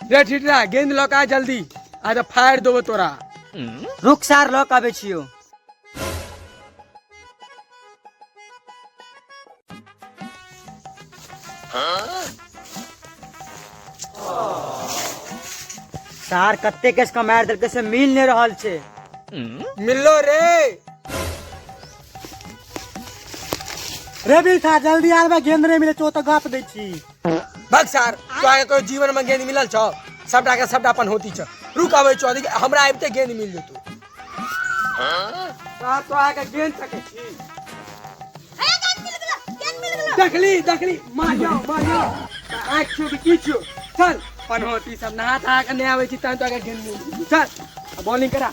रे ठिठरा गेंद लौक आ जल्दी आज फायर देबो तोरा। रुक सार लौक आबे छियो। सार कत्ते केस का मार देलके से मिल नहीं रहल छे। मिलो रे रे भी था जल्दी आबे गेंद रे मिले तो गप दै छी। भग सार तो आगे कोई जीवन में गेंद मिलल छ सबटा के सबटा अपन होती छ। रुक आवे छ हमरा आबते गेंद मिल जेतौ। हां तो आगे गेंद सके छी। देखली देखली मार जाओ आँख छो कि किछो चल अपन होती सब नहा था के नहीं आवे छी तन तो आगे गेंद मिल चल बॉलिंग करा।